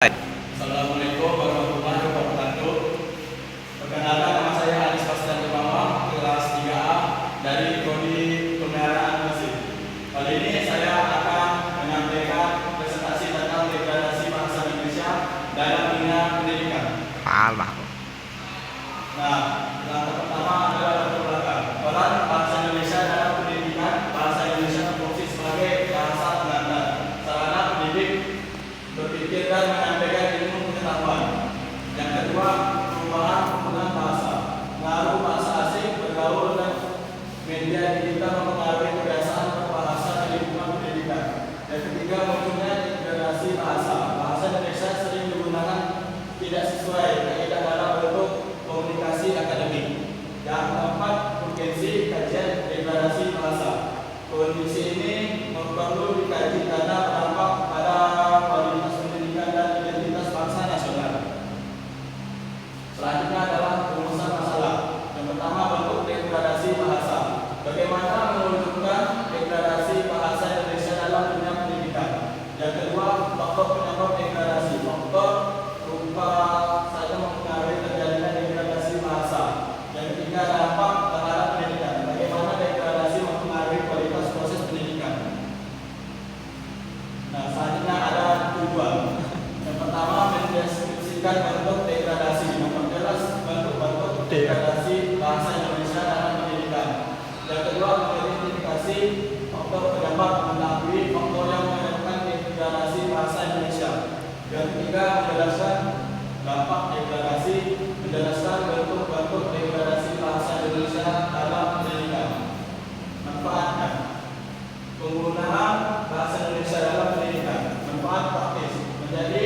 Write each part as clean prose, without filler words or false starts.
Assalamualaikum warahmatullahi wabarakatuh. Perkenalkan, nama saya Anis Pasdan Kebama, kelas 3A dari Prodi Pemeliharaan Mesin. Kali ini saya akan menyampaikan presentasi tentang degradasi bahasa Indonesia dalam dunia pendidikan. Nah, langkah pertama adalah latar belakang. Peran bahasa Indonesia dalam pendidikan. Bahasa Indonesia berfungsi sebagai bahasa pengantar, sarana pendidik berpikir dan menyampaikan ilmu pengetahuan. Yang kedua, perubahan penggunaan bahasa. Pengaruh bahasa asing, bergaul dan media digital mempengaruhi kebiasaan berbahasa di lingkungan pendidikan. Yang ketiga, munculnya degradasi bahasa. Bahasa Indonesia sering digunakan tidak sesuai kaidah dalam bentuk komunikasi akademik. Yang keempat, urgensi kajian degradasi bahasa. Kondisi ini perlu dikaji karena berdampak pada kualitas pendidikan dan identitas bangsa nasional. Selanjutnya adalah rumusan masalah. Yang pertama, bentuk degradasi bahasa. Bagaimana menunjukkan degradasi bahasa Indonesia dalam dunia pendidikan. Yang kedua, faktor penyebab degradasi. Faktor rupa saja mempengaruhi terjadinya degradasi bahasa. Yang ketiga, dampak terhadap pendidikan. Bagaimana degradasi mempengaruhi kualitas proses pendidikan. Nah, selanjutnya ada tujuan. Yang pertama, mendeskripsikan bentuk degradasi, memperjelas bentuk-bentuk degradasi bahasa Indonesia dalam pendidikan. Yang kedua, mengidentifikasi faktor penyebab, mengetahui faktor yang menyebabkan degradasi bahasa Indonesia. Yang ketiga, menjelaskan dampak degradasi, menjelaskan bentuk-bentuk degradasi bahasa Indonesia dalam pendidikan. Manfaatnya, penggunaan bahasa Indonesia dalam pendidikan. Manfaat praktis, menjadi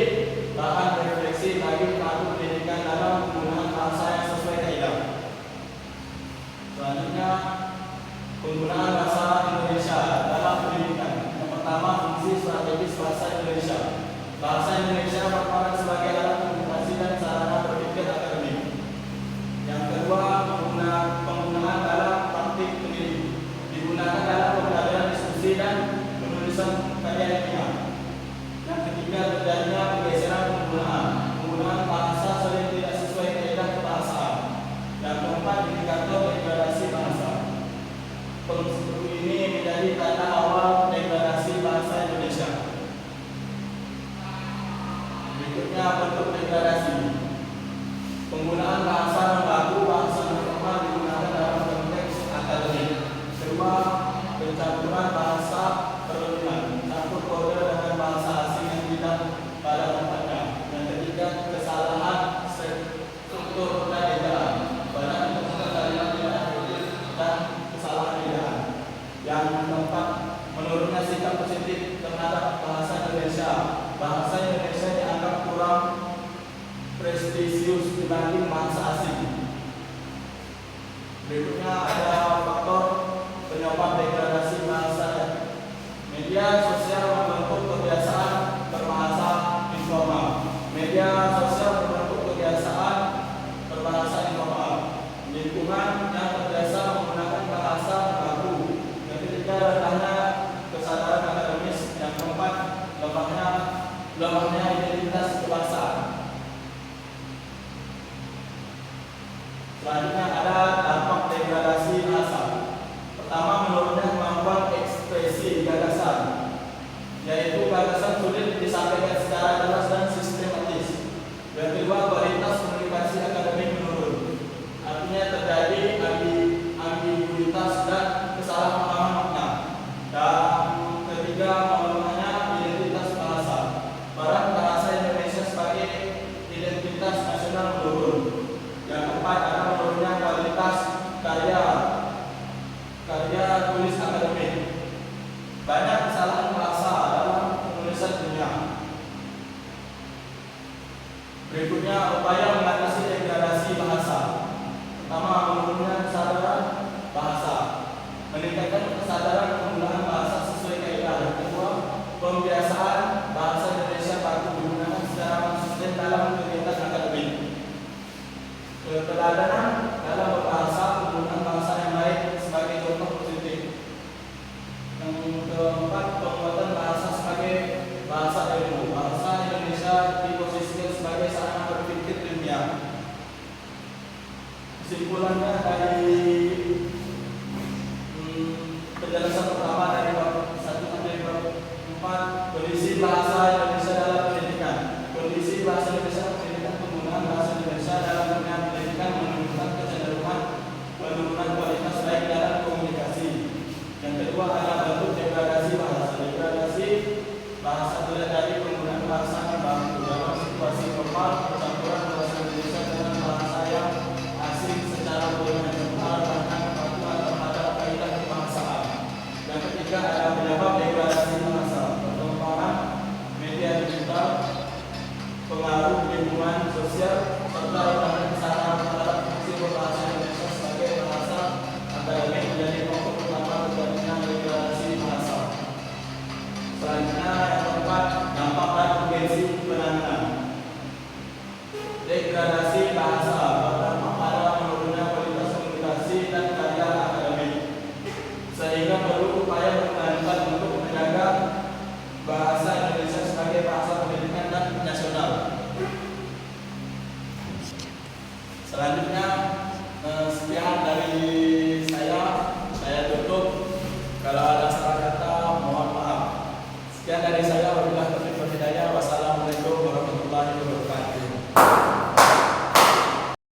bahan refleksi bagi pelaku pendidikan dalam penggunaan bahasa yang sesuai kaidah. Selanjutnya, penggunaan bahasa Indonesia dalam pendidikan. Yang pertama, fungsi strategis bahasa Indonesia. Bahasa Indonesia berperan sebagai alat komunikasi dan sarana berpikir akademik. Yang kedua, penggunaan dalam praktik pendidik. Digunakan dalam pembelajaran, diskusi dan penulisan karya ilmiah. Yang ketiga, terjadinya pergeseran penggunaan bahasa sering tidak sesuai kaidah kebahasaan. Yang keempat, indikator degradasi bahasa. Prinsip ini menjadi tanda awal degradasi bahasa Indonesia. Berikutnya, bentuk degradasi. Penggunaan bahasa non baku, bahasa non formal digunakan dalam konteks akademik. Kedua, pencampuran bahasa perlindungan, campur kode dengan bahasa asing yang tidak pada tempatnya. Yang ketiga, kesalahan struktur dan ejaan, banyak ditemukan kalimat tidak efektif dan kesalahan ejaan. Yang keempat, menurunnya sikap positif terhadap bahasa Indonesia. Bahasa Indonesia dianggap kurang prestisius dibanding bahasa asing. Berikutnya ada faktor penyebab degradasi bahasa. Media sosial membentuk kebiasaan berbahasa informal. Media sosial membentuk kebiasaan berbahasa informal. Lingkungan yang terbiasa menggunakan bahasa baku. Yang ketiga, rendahnya kesadaran akademis. Yang keempat, lemahnya identitas kebangsaan. Selanjutnya ada dampak degradasi bahasa. Pertama, menurunnya kemampuan ekspresi gagasan, yaitu gagasan sulit disampaikan secara jelas dan sistematis. Yang kedua, kualitas komunikasi akademik menurun. Artinya terjadi ambiguitas dan kesalahpahaman makna. Dan ketiga, melemahnya identitas bahasa. Peran bahasa Indonesia sebagai identitas nasional menurun. Yang keempat, ada menurunnya kualitas karya tulis akademik. Banyak kesalahan bahasa dalam penulisan dunia. Berikutnya, upaya mengatasi degradasi bahasa. Pertama, menurunnya kesadaran bahasa, meningkatkan kesadaran penggunaan bahasa sesuai kaidah. Yang kedua, pembiasaan bahasa Indonesia baku digunakan secara konsisten dalam kegiatan akademik. Keteladanan dalam berbahasa, penggunaan bahasa yang baik sebagai contoh positif. Yang keempat, penguatan bahasa sebagai bahasa ilmu. Bahasa Indonesia diposisikan Kesimpulannya dari penjelasan pertama dari bab 1 sampai bab 4, kondisi bahasa Indonesia dalam pendidikan. Kondisi bahasa Indonesia dalam pendidikan, penggunaan bahasa Indonesia dalam dunia pendidikan menunjukkan kecenderungan penurunan kualitas baik dalam komunikasi. Yang kedua adalah bentuk degradasi bahasa. Degradasi bahasa terlihat dari penggunaan bahasa yang baku dalam situasi formal, percampuran bahasa Indonesia dengan bahasa yang asing secara bermacam-macam bahkan kepatuhan terhadap kaidah kebahasaan. Yang ketiga adalah penyebab degradasi bahasa. Perkembangan media digital, pengaruh lingkungan sosial, serta rendah kesadaran terhadap fungsi berbahasa Indonesia sebagai bahasa akademik menjadi pokok utama terjadinya degradasi bahasa. Selanjutnya yang keempat, dampak dan urgensi penanganan. Degradasi bahasa berdampak pada menurunnya kualitas komunikasi dan karya akademik, sehingga perlu upaya berkelanjutan untuk menjaga bahasa Indonesia sebagai bahasa pendidikan dan nasional. Selanjutnya